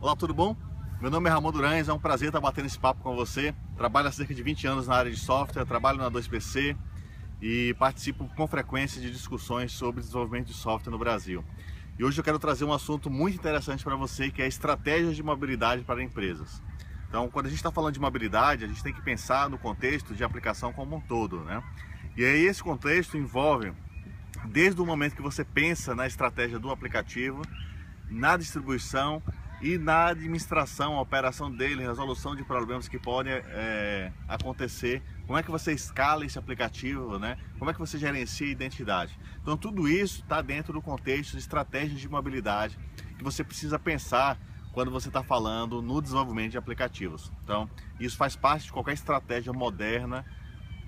Olá, tudo bom? Meu nome é Ramon Durães, é um prazer estar batendo esse papo com você. Trabalho há cerca de 20 anos na área de software, trabalho na 2PC e participo com frequência de discussões sobre desenvolvimento de software no Brasil. E hoje eu quero trazer um assunto muito interessante para você, que é estratégias de mobilidade para empresas. Então, quando a gente está falando de mobilidade, a gente tem que pensar no contexto de aplicação como um todo, né? E aí esse contexto envolve desde o momento que você pensa na estratégia do aplicativo, na distribuição e na administração, a operação dele, resolução de problemas que podem acontecer, como é que você escala esse aplicativo, né? Como é que você gerencia a identidade. Então tudo isso está dentro do contexto de estratégias de mobilidade que você precisa pensar quando você está falando no desenvolvimento de aplicativos. Então isso faz parte de qualquer estratégia moderna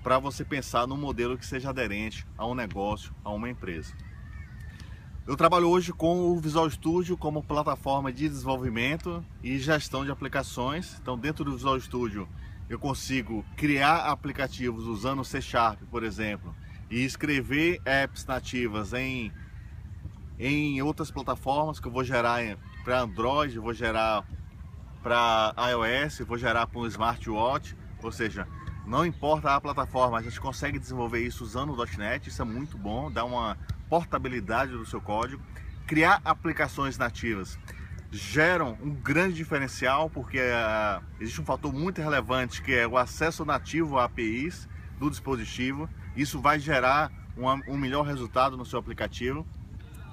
para você pensar num modelo que seja aderente a um negócio, a uma empresa. Eu trabalho hoje com o Visual Studio como plataforma de desenvolvimento e gestão de aplicações. Então, dentro do Visual Studio, eu consigo criar aplicativos usando o C#, por exemplo, e escrever apps nativas em outras plataformas que eu vou gerar para Android, vou gerar para iOS, vou gerar para um smartwatch, ou seja, não importa a plataforma, a gente consegue desenvolver isso usando o .NET, isso é muito bom, dá uma portabilidade do seu código. Criar aplicações nativas geram um grande diferencial, porque existe um fator muito relevante que é o acesso nativo a APIs do dispositivo. Isso vai gerar um melhor resultado no seu aplicativo.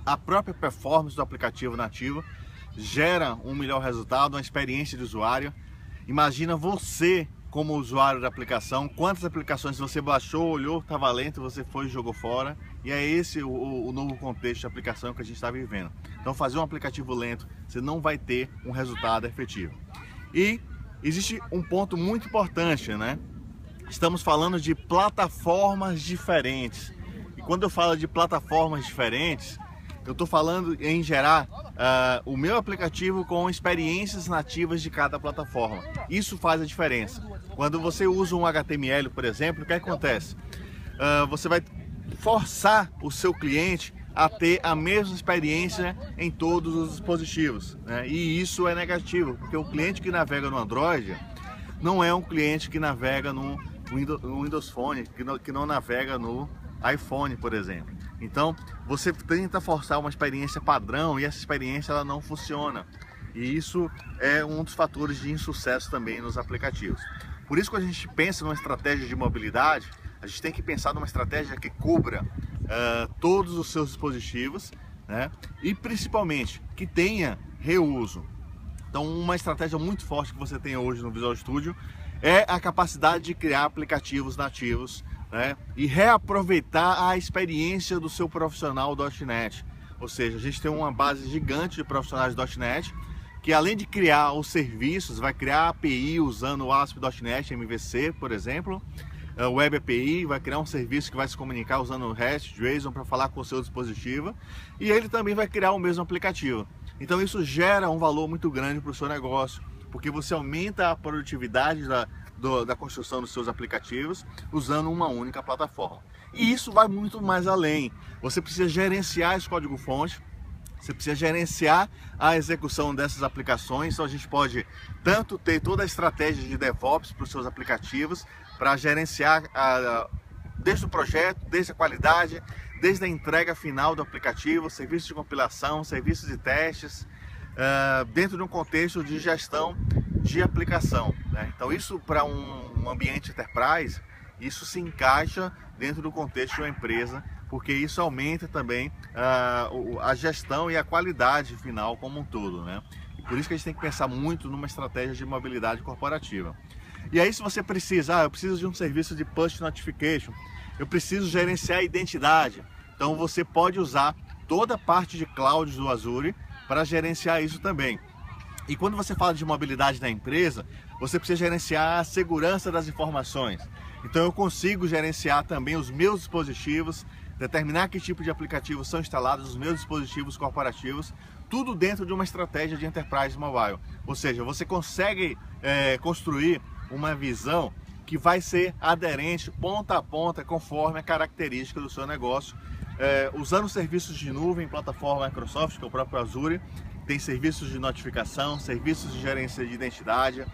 A própria performance do aplicativo nativo gera um melhor resultado, uma experiência de usuário. Imagina você como usuário da aplicação, quantas aplicações você baixou, olhou, estava lento, você foi e jogou fora. E é esse o novo contexto de aplicação que a gente está vivendo. Então fazer um aplicativo lento, você não vai ter um resultado efetivo. E existe um ponto muito importante, né? Estamos falando de plataformas diferentes. E quando eu falo de plataformas diferentes, eu estou falando em gerar o meu aplicativo com experiências nativas de cada plataforma. Isso faz a diferença. Quando você usa um HTML, por exemplo, o que acontece? Você vai forçar o seu cliente a ter a mesma experiência em todos os dispositivos, né? E isso é negativo, porque o cliente que navega no Android não é um cliente que navega no Windows Phone, que não navega no iPhone, por exemplo. Então você tenta forçar uma experiência padrão e essa experiência ela não funciona, e isso é um dos fatores de insucesso também nos aplicativos. Por isso, quando a gente pensa numa estratégia de mobilidade, a gente tem que pensar numa estratégia que cubra todos os seus dispositivos, né? E principalmente que tenha reuso. Então uma estratégia muito forte que você tem hoje no Visual Studio é a capacidade de criar aplicativos nativos, né? E reaproveitar a experiência do seu profissional .NET. Ou seja, a gente tem uma base gigante de profissionais .NET que, além de criar os serviços, vai criar a API usando o ASP.NET MVC, por exemplo, o Web API, vai criar um serviço que vai se comunicar usando o REST, JSON para falar com o seu dispositivo, e ele também vai criar o mesmo aplicativo. Então isso gera um valor muito grande para o seu negócio, porque você aumenta a produtividade da construção dos seus aplicativos usando uma única plataforma. E isso vai muito mais além. Você precisa gerenciar esse código-fonte, você precisa gerenciar a execução dessas aplicações. Então a gente pode tanto ter toda a estratégia de DevOps para os seus aplicativos, para gerenciar desde o projeto, desde a qualidade, desde a entrega final do aplicativo, serviços de compilação, serviços de testes, dentro de um contexto de gestão de aplicação, né? Então isso, para um ambiente enterprise, isso se encaixa dentro do contexto de uma empresa, porque isso aumenta também a gestão e a qualidade final como um todo, né? E por isso que a gente tem que pensar muito numa estratégia de mobilidade corporativa. E aí, se você precisa, eu preciso de um serviço de push notification, eu preciso gerenciar a identidade, então você pode usar toda a parte de cloud do Azure para gerenciar isso também. E quando você fala de mobilidade na empresa, você precisa gerenciar a segurança das informações. Então eu consigo gerenciar também os meus dispositivos, determinar que tipo de aplicativos são instalados nos meus dispositivos corporativos, tudo dentro de uma estratégia de Enterprise Mobile. Ou seja, você consegue construir uma visão que vai ser aderente ponta a ponta conforme a característica do seu negócio, usando serviços de nuvem, plataforma Microsoft, que é o próprio Azure, tem serviços de notificação, serviços de gerência de identidade,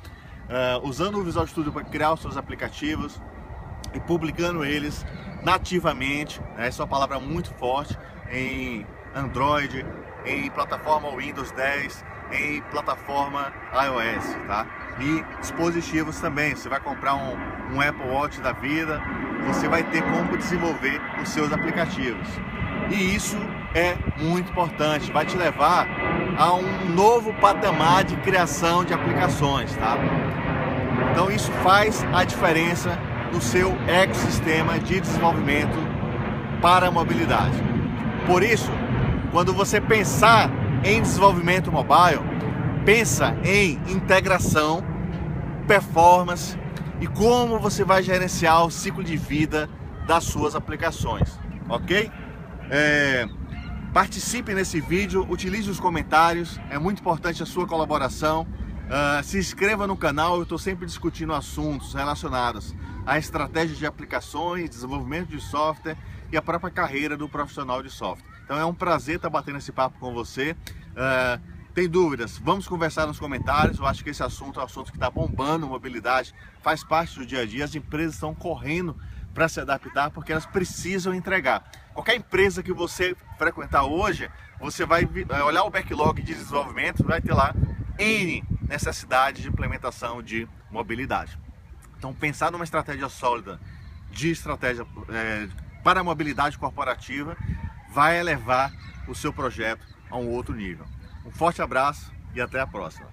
usando o Visual Studio para criar os seus aplicativos e publicando eles nativamente, né? Essa é uma palavra muito forte, em Android, em plataforma Windows 10, em plataforma iOS, tá? E dispositivos também. Você vai comprar um Apple Watch da vida, você vai ter como desenvolver os seus aplicativos. E isso é muito importante, vai te levar a um novo patamar de criação de aplicações, tá? Então isso faz a diferença no seu ecossistema de desenvolvimento para a mobilidade. Por isso, quando você pensar em desenvolvimento mobile, pensa em integração, performance e como você vai gerenciar o ciclo de vida das suas aplicações, ok? Participe nesse vídeo, utilize os comentários, é muito importante a sua colaboração. Se inscreva no canal, eu estou sempre discutindo assuntos relacionados à estratégia de aplicações, desenvolvimento de software e a própria carreira do profissional de software. Então é um prazer estar batendo esse papo com você. Tem dúvidas? Vamos conversar nos comentários. Eu acho que esse assunto é um assunto que está bombando, mobilidade, faz parte do dia a dia. As empresas estão correndo para se adaptar porque elas precisam entregar. Qualquer empresa que você frequentar hoje, você vai olhar o backlog de desenvolvimento, vai ter lá N necessidade de implementação de mobilidade. Então pensar numa estratégia sólida de estratégia para a mobilidade corporativa vai elevar o seu projeto a um outro nível. Um forte abraço e até a próxima.